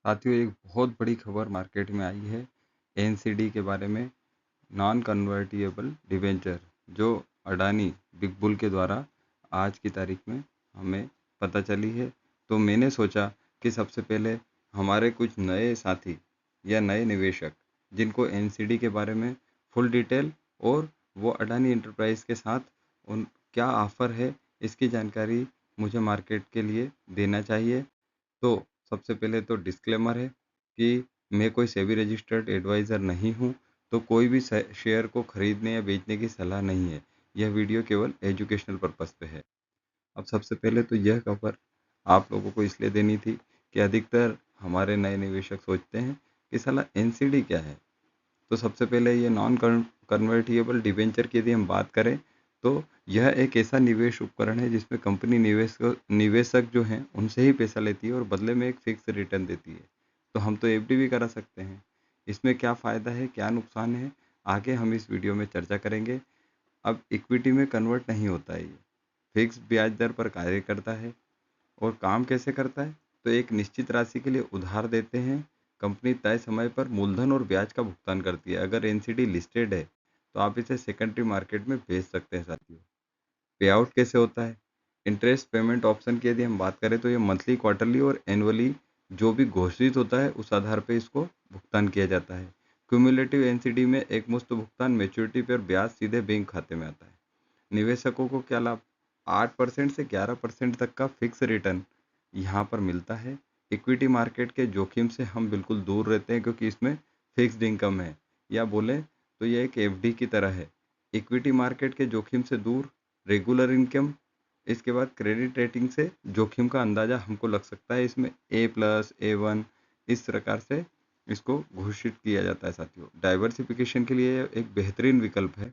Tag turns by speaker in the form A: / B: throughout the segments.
A: साथियों, एक बहुत बड़ी खबर मार्केट में आई है एनसीडी के बारे में। नॉन कन्वर्टिएबल डिबेंचर जो अडानी बिग बुल के द्वारा आज की तारीख में हमें पता चली है। तो मैंने सोचा कि सबसे पहले हमारे कुछ नए साथी या नए निवेशक जिनको एनसीडी के बारे में फुल डिटेल और वो अडानी इंटरप्राइज के साथ उन क्या ऑफ़र है इसकी जानकारी मुझे मार्केट के लिए देना चाहिए। तो सबसे पहले तो डिस्क्लेमर है कि मैं कोई सेबी रजिस्टर्ड एडवाइज़र नहीं हूँ, तो कोई भी शेयर को खरीदने या बेचने की सलाह नहीं है। यह वीडियो केवल एजुकेशनल पर्पस पे है। अब सबसे पहले तो यह खबर आप लोगों को इसलिए देनी थी कि अधिकतर हमारे नए निवेशक सोचते हैं कि साला एनसीडी क्या है। तो सबसे पहले ये नॉन कन्वर्टिएबल डिबेंचर की यदि हम बात करें तो यह एक ऐसा निवेश उपकरण है जिसमें कंपनी निवेशक जो हैं उनसे ही पैसा लेती है और बदले में एक फिक्स रिटर्न देती है। तो हम तो एफडी भी करा सकते हैं। इसमें क्या फ़ायदा है, क्या नुकसान है, आगे हम इस वीडियो में चर्चा करेंगे। अब इक्विटी में कन्वर्ट नहीं होता है, ये फिक्स ब्याज दर पर कार्य करता है। और काम कैसे करता है, तो एक निश्चित राशि के लिए उधार देते हैं। कंपनी तय समय पर मूलधन और ब्याज का भुगतान करती है। अगर एनसीडी लिस्टेड है तो आप इसे सेकेंडरी मार्केट में बेच सकते हैं। साथियों, पे आउट कैसे होता है, इंटरेस्ट पेमेंट ऑप्शन की यदि हम बात करें तो ये मंथली, क्वार्टरली और एनुअली जो भी घोषित होता है उस आधार पर इसको भुगतान किया जाता है। क्यूमुलेटिव एनसीडी में एक मुश्त भुगतान, मैच्योरिटी पर ब्याज सीधे बैंक खाते में आता है। निवेशकों को क्या लाभ, 8% से 11% तक का फिक्स रिटर्न यहाँ पर मिलता है। इक्विटी मार्केट के जोखिम से हम बिल्कुल दूर रहते हैं क्योंकि इसमें फिक्स्ड इनकम है, या बोले तो ये एक एफडी की तरह है। इक्विटी मार्केट के जोखिम से दूर, रेगुलर इनकम। इसके बाद क्रेडिट रेटिंग से जोखिम का अंदाज़ा हमको लग सकता है। इसमें A+, A1 इस प्रकार से इसको घोषित किया जाता है। साथियों, डाइवर्सिफिकेशन के लिए एक बेहतरीन विकल्प है।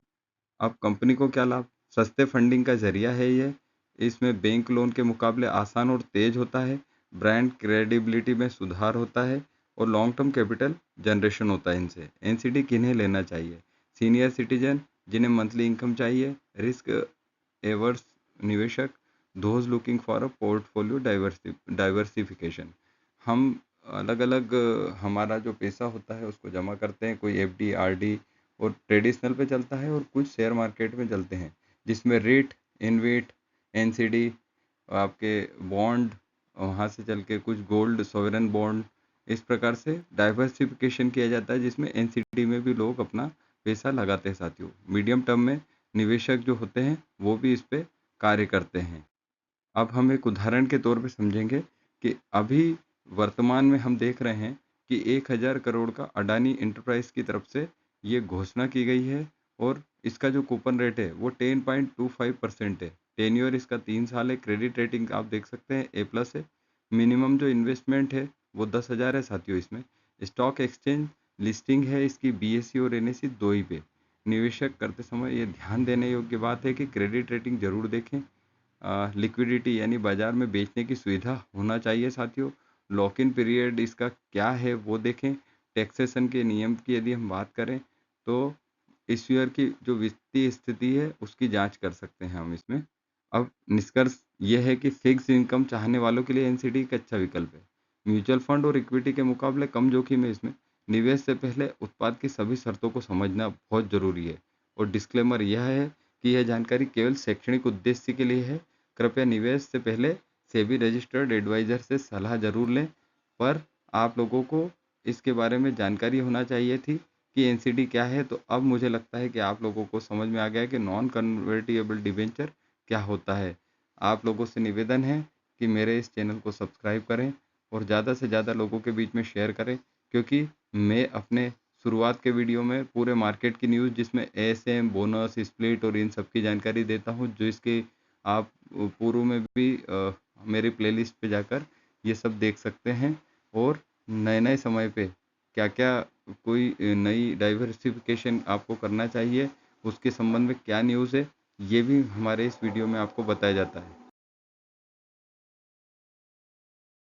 A: अब कंपनी को क्या लाभ, सस्ते फंडिंग का जरिया है ये। इसमें बैंक लोन के मुकाबले आसान और तेज होता है। ब्रांड क्रेडिबिलिटी में सुधार होता है और लॉन्ग टर्म कैपिटल जनरेशन होता है इनसे। एनसीडी किन्हें लेना चाहिए, सीनियर सिटीजन जिन्हें मंथली इनकम चाहिए, रिस्क एवर्स निवेशक, those looking for a portfolio diversification. हम अलग अलग हमारा जो पैसा होता है उसको जमा करते हैं, कोई एफडी, आरडी और ट्रेडिशनल पे चलता है और कुछ शेयर मार्केट में चलते हैं जिसमें रेट, इनवेट, एनसीडी, आपके बॉन्ड, वहाँ से चल के कुछ गोल्ड, सॉवरेन बॉन्ड, इस प्रकार से डाइवर्सिफिकेशन किया जाता है जिसमें एनसीडी में भी लोग अपना पैसा लगाते हैं। साथियों, मीडियम टर्म में निवेशक जो होते हैं वो भी इस पे कार्य करते हैं। अब हम एक उदाहरण के तौर पे समझेंगे कि अभी वर्तमान में हम देख रहे हैं कि 1000 करोड़ का अडानी इंटरप्राइज की तरफ से ये घोषणा की गई है और इसका जो कूपन रेट है वो 10.25% है। टेन्योर इसका 3 साल है। क्रेडिट रेटिंग आप देख सकते हैं A+ है। मिनिमम जो इन्वेस्टमेंट है वो 10,000 है। साथियों, इसमें स्टॉक एक्सचेंज लिस्टिंग है इसकी BSE और NSE दो ही पे। निवेशक करते समय ये ध्यान देने योग्य बात है कि क्रेडिट रेटिंग जरूर देखें। लिक्विडिटी यानी बाजार में बेचने की सुविधा होना चाहिए। साथियों, लॉक इन पीरियड इसका क्या है वो देखें। टैक्सेशन के नियम की यदि हम बात करें तो इश्यूअर की जो वित्तीय स्थिति है उसकी जांच कर सकते हैं हम इसमें। अब निष्कर्ष यह है कि फिक्स इनकम चाहने वालों के लिए एनसीडी एक अच्छा विकल्प है। म्यूचुअल फंड और इक्विटी के मुकाबले कम जोखिम है इसमें। निवेश से पहले उत्पाद की सभी शर्तों को समझना बहुत जरूरी है। और डिस्क्लेमर यह है कि यह जानकारी केवल शैक्षणिक उद्देश्य के लिए है। कृपया निवेश से पहले सेबी रजिस्टर्ड एडवाइजर से सलाह जरूर लें। पर आप लोगों को इसके बारे में जानकारी होना चाहिए थी कि एनसीडी क्या है। तो अब मुझे लगता है कि आप लोगों को समझ में आ गया है कि नॉन कन्वर्टिएबल डिबेंचर क्या होता है। आप लोगों से निवेदन है कि मेरे इस चैनल को सब्सक्राइब करें और ज़्यादा से ज़्यादा लोगों के बीच में शेयर करें, क्योंकि मैं अपने शुरुआत के वीडियो में पूरे मार्केट की न्यूज़ जिसमें एएसएम, बोनस, स्प्लिट और इन सब की जानकारी देता हूं, जो इसके आप पूर्व में भी मेरे प्लेलिस्ट पे जाकर ये सब देख सकते हैं। और नए नए समय पे क्या क्या कोई नई डाइवर्सिफिकेशन आपको करना चाहिए, उसके संबंध में क्या न्यूज़ है, ये भी हमारे इस वीडियो में आपको बताया जाता है।